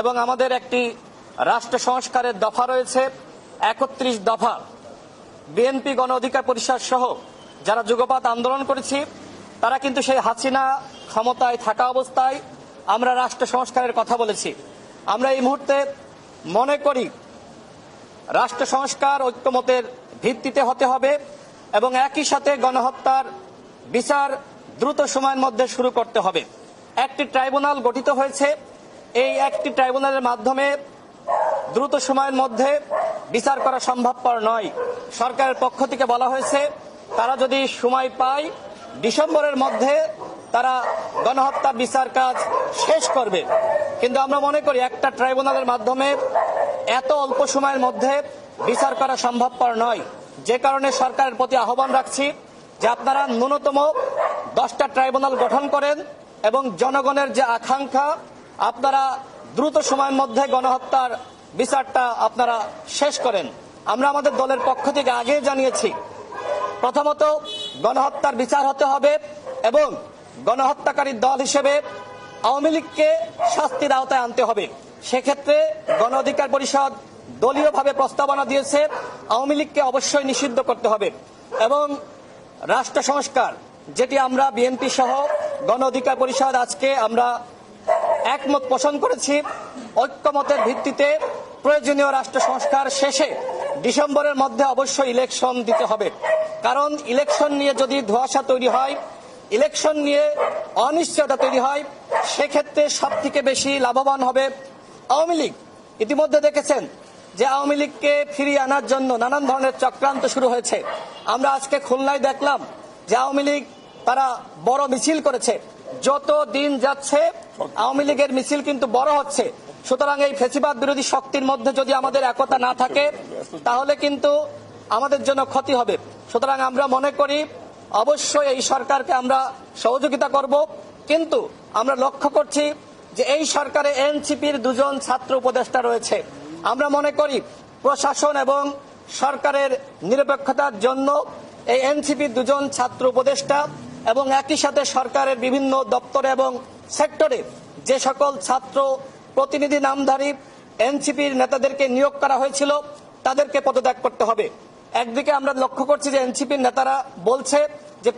এবং আমাদের একটি রাষ্ট্র সংস্কারের দফা রয়েছে ৩১ দফা। বিএনপি গণ অধিকার পরিষদ সহ যারা যুগপৎ আন্দোলন করেছি তারা কিন্তু সেই হাসিনা ক্ষমতায় থাকা অবস্থায় আমরা রাষ্ট্র সংস্কারের কথা বলেছি। আমরা এই মুহূর্তে মনে করি রাষ্ট্র সংস্কার ঐক্যমতের ভিত্তিতে হতে হবে এবং একই সাথে গণহত্যার বিচার দ্রুত সময়ের মধ্যে শুরু করতে হবে। একটি ট্রাইব্যুনাল গঠিত হয়েছে, এই একটি ট্রাইব্যুনালের মাধ্যমে দ্রুত সময়ের মধ্যে বিচার করা সম্ভবপর নয়। সরকারের পক্ষ থেকে বলা হয়েছে তারা যদি সময় পায় ডিসেম্বরের মধ্যে তারা গণহত্যার বিচার কাজ শেষ করবে, কিন্তু আমরা মনে করি একটা ট্রাইব্যুনালের মাধ্যমে এত অল্প সময়ের মধ্যে বিচার করা সম্ভবপর নয়। যে কারণে সরকারের প্রতি আহ্বান রাখছি যে আপনারা ন্যূনতম 10টা ট্রাইব্যুনাল গঠন করেন এবং জনগণের যে আকাঙ্ক্ষা আপনারা দ্রুত সময়ের মধ্যে গণহত্যার বিচারটা আপনারা শেষ করেন। আমরা আমাদের দলের পক্ষ থেকে আগে জানিয়েছি প্রথমত গণহত্যার বিচার হতে হবে এবং গণহত্যাকারী দল হিসেবে আওয়ামী লীগকে শাস্তির আওতায় আনতে হবে। সেক্ষেত্রে গণ অধিকার পরিষদ দলীয়ভাবে প্রস্তাবনা দিয়েছে আওয়ামী লীগকে অবশ্যই নিষিদ্ধ করতে হবে এবং রাষ্ট্র সংস্কার যেটি আমরা বিএনপি সহ গণ অধিকার পরিষদ আজকে আমরা একমত পোষণ করেছি, ঐক্যমতের ভিত্তিতে প্রয়োজনীয় রাষ্ট্র সংস্কার শেষে ডিসেম্বরের মধ্যে অবশ্যই ইলেকশন দিতে হবে। কারণ ইলেকশন নিয়ে যদি ধোঁয়াশা তৈরি হয়, ইলেকশন নিয়ে অনিশ্চয়তা তৈরি হয়, সেক্ষেত্রে সবথেকে বেশি লাভবান হবে আওয়ামী লীগ। ইতিমধ্যে দেখেছেন যে আওয়ামী লীগকে ফিরিয়ে আনার জন্য নানান ধরনের চক্রান্ত শুরু হয়েছে। আমরা আজকে খুলনায় দেখলাম যে আওয়ামী লীগ তারা বড় মিছিল করেছে। যত দিন যাচ্ছে আওয়ামী লীগের মিছিল কিন্তু বড় হচ্ছে। সুতরাং এই ফ্যাসিবাদ বিরোধী শক্তির মধ্যে যদি আমাদের একতা না থাকে তাহলে কিন্তু আমাদের জন্য ক্ষতি হবে। সুতরাং আমরা মনে করি অবশ্যই এই সরকারকে আমরা সহযোগিতা করব, কিন্তু আমরা লক্ষ্য করছি যে এই সরকারে এনসিপির 2জন ছাত্র উপদেষ্টা রয়েছে। আমরা মনে করি প্রশাসন এবং সরকারের নিরপেক্ষতার জন্য এই এনসিপির 2জন ছাত্র উপদেষ্টা এবং একই সাথে সরকারের বিভিন্ন দপ্তরে এবং সেক্টরে যে সকল ছাত্র প্রতিনিধি নামধারী এনসিপির নেতাদেরকে নিয়োগ করা হয়েছিল তাদেরকে পদত্যাগ করতে হবে। একদিকে আমরা লক্ষ্য করছি যে এনসিপির নেতারা বলছে যে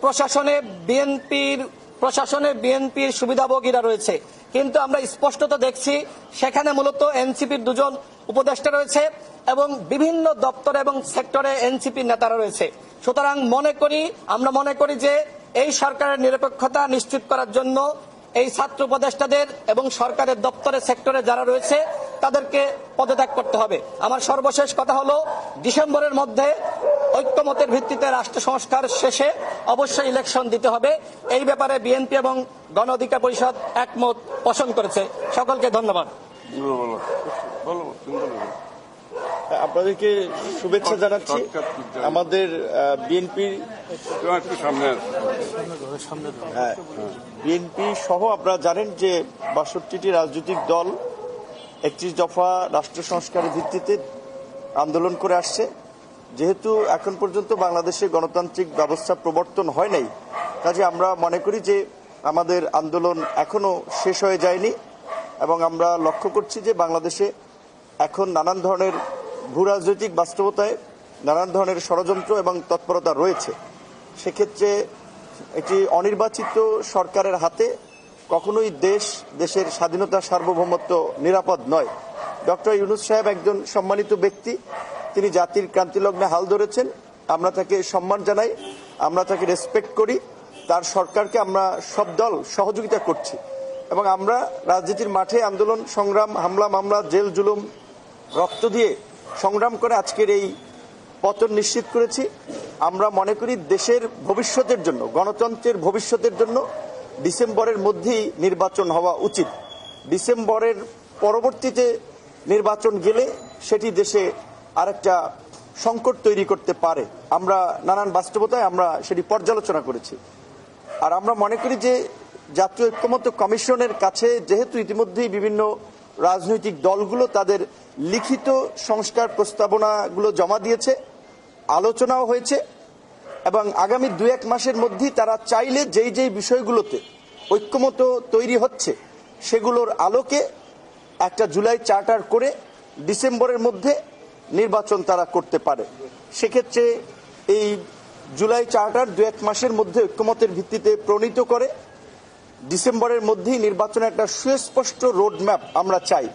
প্রশাসনে বিএনপির সুবিধাভোগীরা রয়েছে, কিন্তু আমরা স্পষ্টত দেখছি সেখানে মূলত এনসিপির 2জন উপদেষ্টা রয়েছে এবং বিভিন্ন দপ্তর এবং সেক্টরে এনসিপির নেতারা রয়েছে। সুতরাং আমরা মনে করি যে এই সরকারের নিরপেক্ষতা নিশ্চিত করার জন্য এই ছাত্র উপদেষ্টাদের এবং সরকারের দপ্তরে সেক্টরে যারা রয়েছে তাদেরকে পদত্যাগ করতে হবে। আমার সর্বশেষ কথা হলো ডিসেম্বরের মধ্যে ঐক্যমতের ভিত্তিতে রাষ্ট্র সংস্কার শেষে অবশ্যই ইলেকশন দিতে হবে। এই ব্যাপারে বিএনপি এবং গণ অধিকার পরিষদ একমত পোষণ করেছে। সকলকে ধন্যবাদ। আপনাদেরকে শুভেচ্ছা জানাচ্ছি। আমাদের বিএনপি সহ আপনারা জানেন যে 62টি রাজনৈতিক দল 31 দফা রাষ্ট্র সংস্কারের ভিত্তিতে আন্দোলন করে আসছে। যেহেতু এখন পর্যন্ত বাংলাদেশে গণতান্ত্রিক ব্যবস্থা প্রবর্তন হয় নাই, কাজে আমরা মনে করি যে আমাদের আন্দোলন এখনো শেষ হয়ে যায়নি এবং আমরা লক্ষ্য করছি যে বাংলাদেশে এখন নানান ধরনের ভূ রাজনৈতিক বাস্তবতায় নানান ধরনের ষড়যন্ত্র এবং তৎপরতা রয়েছে। সেক্ষেত্রে একটি অনির্বাচিত সরকারের হাতে কখনোই দেশের স্বাধীনতা সার্বভৌমত্ব নিরাপদ নয়। ডক্টর ইউনূস সাহেব একজন সম্মানিত ব্যক্তি, তিনি জাতির ক্রান্তিলগ্নে হাল ধরেছেন। আমরা তাকে সম্মান জানাই, আমরা তাকে রেসপেক্ট করি। তার সরকারকে আমরা সব দল সহযোগিতা করছি এবং আমরা রাজনীতির মাঠে আন্দোলন সংগ্রাম, হামলা মামলা, জেল জুলুম, রক্ত দিয়ে সংগ্রাম করে আজকের এই পতন নিশ্চিত করেছি। আমরা মনে করি দেশের ভবিষ্যতের জন্য, গণতন্ত্রের ভবিষ্যতের জন্য ডিসেম্বরের মধ্যেই নির্বাচন হওয়া উচিত। ডিসেম্বরের পরবর্তীতে নির্বাচন গেলে সেটি দেশে আরেকটা সংকট তৈরি করতে পারে। আমরা নানান বাস্তবতায় আমরা সেটি পর্যালোচনা করেছি। আর আমরা মনে করি যে জাতীয় ঐক্যমত্য কমিশনের কাছে যেহেতু ইতিমধ্যেই বিভিন্ন রাজনৈতিক দলগুলো তাদের লিখিত সংস্কার প্রস্তাবনাগুলো জমা দিয়েছে, আলোচনাও হয়েছে এবং আগামী 2-1 মাসের মধ্যেই তারা চাইলে যেই বিষয়গুলোতে ঐক্যমত্য তৈরি হচ্ছে সেগুলোর আলোকে একটা জুলাই চার্টার করে ডিসেম্বরের মধ্যে নির্বাচন তারা করতে পারে। সেক্ষেত্রে এই জুলাই চার্টার 2-1 মাসের মধ্যে ঐক্যমতের ভিত্তিতে প্রণীত করে ডিসেম্বরের মধ্যেই নির্বাচনের একটা সুস্পষ্ট রোডম্যাপ আমরা চাই।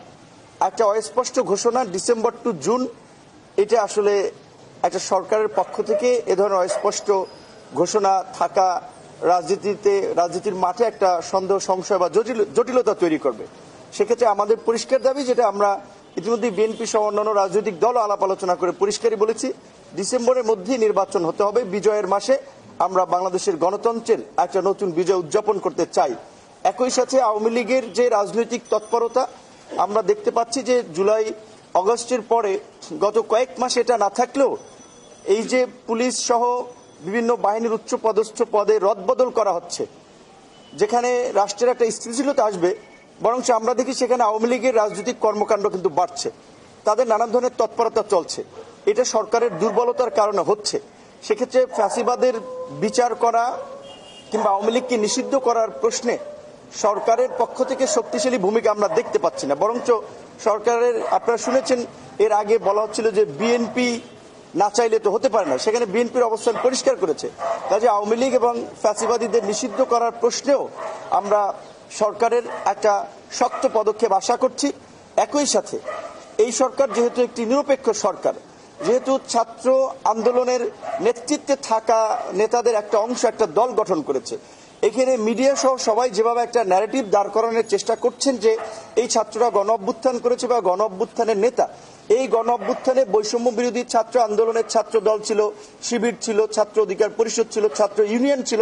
একটা অস্পষ্ট ঘোষণা ডিসেম্বর টু জুন, এটা আসলে একটা সরকারের পক্ষ থেকে এ ধরনের অস্পষ্ট ঘোষণা থাকা রাজনীতির মাঠে একটা সন্দেহ, সংশয় বা জটিলতা তৈরি করবে। সেক্ষেত্রে আমাদের পরিষ্কার দাবি, যেটা আমরা ইতিমধ্যে বিএনপি সহ অন্যান্য রাজনৈতিক দল আলাপ আলোচনা করে পরিষ্কারই বলেছি, ডিসেম্বরের মধ্যেই নির্বাচন হতে হবে। বিজয়ের মাসে আমরা বাংলাদেশের গণতন্ত্রের একটা নতুন বিজয় উদযাপন করতে চাই। একই সাথে আওয়ামী লীগের যে রাজনৈতিক তৎপরতা আমরা দেখতে পাচ্ছি, যে জুলাই অগস্টের পরে গত কয়েক মাস এটা না থাকলেও এই যে পুলিশ সহ বিভিন্ন বাহিনীর উচ্চ পদস্থ পদে রদবদল করা হচ্ছে, যেখানে রাষ্ট্রের একটা স্থিতিশীলতা আসবে, বরং আমরা দেখি সেখানে আওয়ামী লীগের রাজনৈতিক কর্মকাণ্ড কিন্তু বাড়ছে, তাদের নানান ধরনের তৎপরতা চলছে। এটা সরকারের দুর্বলতার কারণে হচ্ছে। সেক্ষেত্রে ফ্যাসিবাদের বিচার করা কিংবা আওয়ামী লীগকে নিষিদ্ধ করার প্রশ্নে সরকারের পক্ষ থেকে শক্তিশালী ভূমিকা আমরা দেখতে পাচ্ছি না। বরঞ্চ সরকারের, আপনারা শুনেছেন এর আগে বলা হচ্ছিল যে বিএনপি না চাইলে তো হতে পারে না, সেখানে বিএনপির অবস্থান পরিষ্কার করেছে। কাজে আওয়ামী লীগ এবং ফ্যাসিবাদীদের নিষিদ্ধ করার প্রশ্নেও আমরা সরকারের একটা শক্ত পদক্ষেপ আশা করছি। একই সাথে এই সরকার যেহেতু একটি নিরপেক্ষ সরকার, যেহেতু ছাত্র আন্দোলনের নেতৃত্বে থাকা নেতাদের একটা অংশ একটা দল গঠন করেছে, এখানে মিডিয়া সহ সবাই যেভাবে একটা ন্যারেটিভ দাঁড় করানোর চেষ্টা করছেন যে এই ছাত্ররা গণ অভ্যুত্থান করেছে বা গণ অভ্যুত্থানের নেতা, এই গণ অভ্যুত্থানে বৈষম্য বিরোধী ছাত্র আন্দোলনের ছাত্র দল ছিল, শিবির ছিল, ছাত্র অধিকার পরিষদ ছিল, ছাত্র ইউনিয়ন ছিল,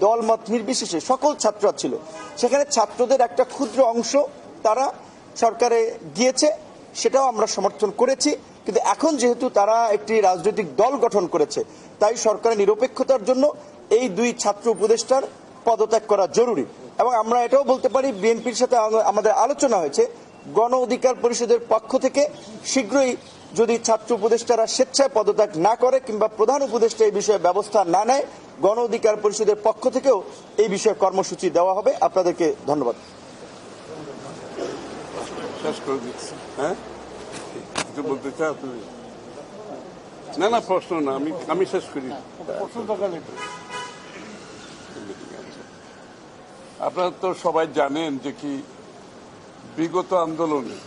দলমত নির্বিশেষে সকল ছাত্ররা ছিল। সেখানে ছাত্রদের একটা ক্ষুদ্র অংশ তারা সরকারে গিয়েছে, সেটাও আমরা সমর্থন করেছি। কিন্তু এখন যেহেতু তারা একটি রাজনৈতিক দল গঠন করেছে, তাই সরকারের নিরপেক্ষতার জন্য এই 2 ছাত্র উপদেষ্টার পদত্যাগ করা জরুরি। এবং আমরা এটাও বলতে পারি, বিএনপির সাথে আমাদের আলোচনা হয়েছে, গণ অধিকার পরিষদের পক্ষ থেকে শীঘ্রই যদি ছাত্র উপদেষ্টারা স্বেচ্ছায় পদত্যাগ না করে কিংবা প্রধান উপদেষ্টা এই বিষয়ে ব্যবস্থা না নেয়, গণ অধিকার পরিষদের পক্ষ থেকেও এই বিষয়ে কর্মসূচি দেওয়া হবে। আপনাদেরকে ধন্যবাদ। শেষ করে দিচ্ছি। হ্যাঁ, কিছু বলতে চাও তুমি? না প্রশ্ন না, আমি শেষ করি। আপনারা তো সবাই জানেন যে কি বিগত আন্দোলনে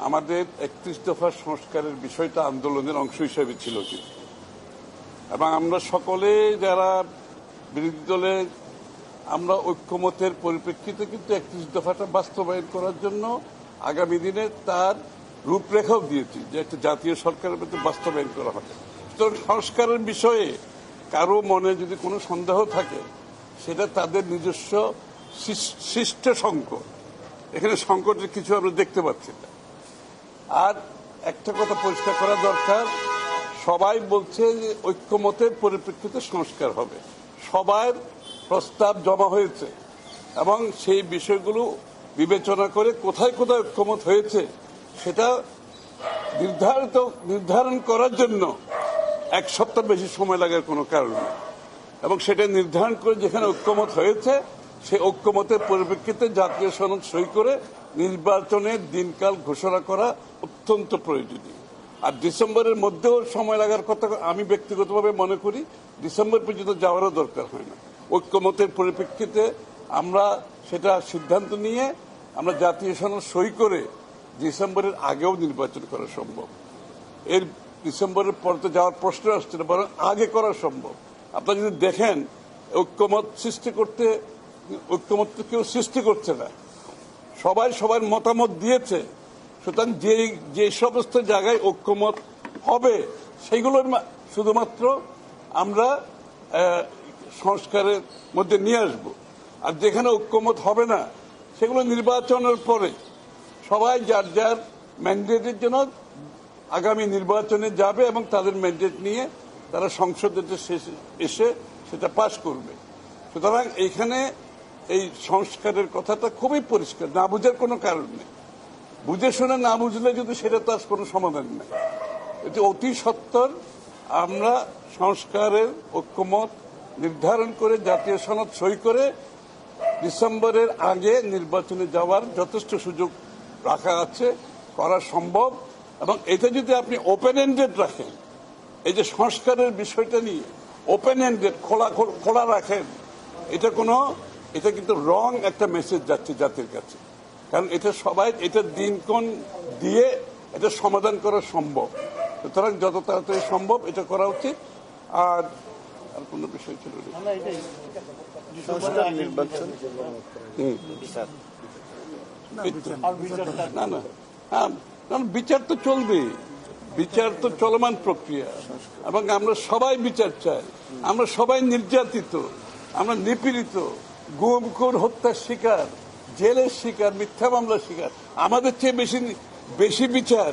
আমাদের 31 দফা সংস্কারের বিষয়টা আন্দোলনের অংশ হিসেবে ছিল কিন্তু, এবং আমরা সকলে যারা বিরোধী দলে আমরা ঐক্যমতের পরিপ্রেক্ষিতে কিন্তু 31 দফাটা বাস্তবায়ন করার জন্য আগামী দিনে তার রূপরেখাও দিয়েছি, যে একটা জাতীয় সরকারের মধ্যে বাস্তবায়ন করা হবে। তো সংস্কারের বিষয়ে কারো মনে যদি কোনো সন্দেহ থাকে, সেটা তাদের নিজস্ব সৃষ্ট সংকট। এখানে সংকটের কিছু আমরা দেখতে পাচ্ছি না। আর একটা কথা পরিষ্কার করা দরকার, সবাই বলছে যে ঐক্যমতের পরিপ্রেক্ষিতে সংস্কার হবে, সবার প্রস্তাব জমা হয়েছে এবং সেই বিষয়গুলো বিবেচনা করে কোথায় কোথায় ঐক্যমত হয়েছে সেটা নির্ধারণ করার জন্য 1 সপ্তাহ বেশি সময় লাগার কোনো কারণ নেই। এবং সেটা নির্ধারণ করে যেখানে ঐক্যমত হয়েছে সেই ঐক্যমতের পরিপ্রেক্ষিতে জাতীয় সনদ সই করে নির্বাচনের দিনকাল ঘোষণা করা অত্যন্ত প্রয়োজনীয়। আর ডিসেম্বরের মধ্যেও সময় লাগার কথা আমি ব্যক্তিগতভাবে মনে করি ডিসেম্বর পর্যন্ত যাওয়ারও দরকার হয় না। ঐক্যমতের পরিপ্রেক্ষিতে আমরা সেটা সিদ্ধান্ত নিয়ে আমরা জাতীয় সনদ সই করে ডিসেম্বরের আগেও নির্বাচন করা সম্ভব। এর ডিসেম্বরের পর তো যাওয়ার প্রশ্ন আসছে না, বরং আগে করা সম্ভব। আপনারা যদি দেখেন ঐক্যমত কেউ সৃষ্টি করছে না, সবাই সবার মতামত দিয়েছে। সুতরাং যে সমস্ত জায়গায় ঐক্যমত হবে সেইগুলোর শুধুমাত্র আমরা সংস্কারের মধ্যে নিয়ে আসব। আর যেখানে ঐক্যমত হবে না সেগুলো নির্বাচনের পরে সবাই যার যার ম্যান্ডেটের জন্য আগামী নির্বাচনে যাবে এবং তাদের ম্যান্ডেট নিয়ে তারা সংসদে এসে সেটা পাশ করবে। সুতরাং এইখানে এই সংস্কারের কথাটা খুবই পরিষ্কার, না বুঝার কোনো কারণ নেই। বুঝে শুনে না বুঝলে যদি সেটা তার কোনো সমাধান নেই। এটি অতি সত্বর আমরা সংস্কারের ঐক্যমত নির্ধারণ করে জাতীয় সনদ সই করে ডিসেম্বরের আগে নির্বাচনে যাওয়ার যথেষ্ট সুযোগ রাখা আছে, করা সম্ভব। এবং এটা যদি আপনি ওপেন এন্ডেড রাখেন, এই যে সংস্কারের বিষয়টা নিয়ে ওপেন এন্ডেড খোলা রাখেন, এটা কিন্তু রং একটা মেসেজ যাচ্ছে জাতির কাছে। কারণ এটা সবাই এটা দিনক্ষণ দিয়ে এটা সমাধান করা সম্ভব। সুতরাং যত তাড়াতাড়ি সম্ভব এটা করা উচিত। আর কোন বিষয় ছিল না? সংস্কার, নির্বাচন, বিচার। না না, হ্যাঁ, বিচার তো চলবে, বিচার তো চলমান প্রক্রিয়া, এবং আমরা সবাই বিচার চাই। আমরা সবাই নির্যাতিত, আমরা নিপীড়িত, গুম খুন হত্যার শিকার, জেলের শিকার, মিথ্যা মামলার শিকার। আমাদের চেয়ে বেশি বিচার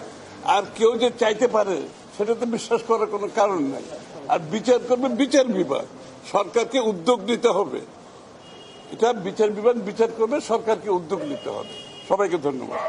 আর কেউ যে চাইতে পারে সেটা তো বিশ্বাস করার কোনো কারণ নাই। আর বিচার করবে বিচার বিভাগ, সরকারকে উদ্যোগ নিতে হবে। এটা বিচার বিভাগ বিচার করবে, সরকারকে উদ্যোগ নিতে হবে। সবাইকে ধন্যবাদ।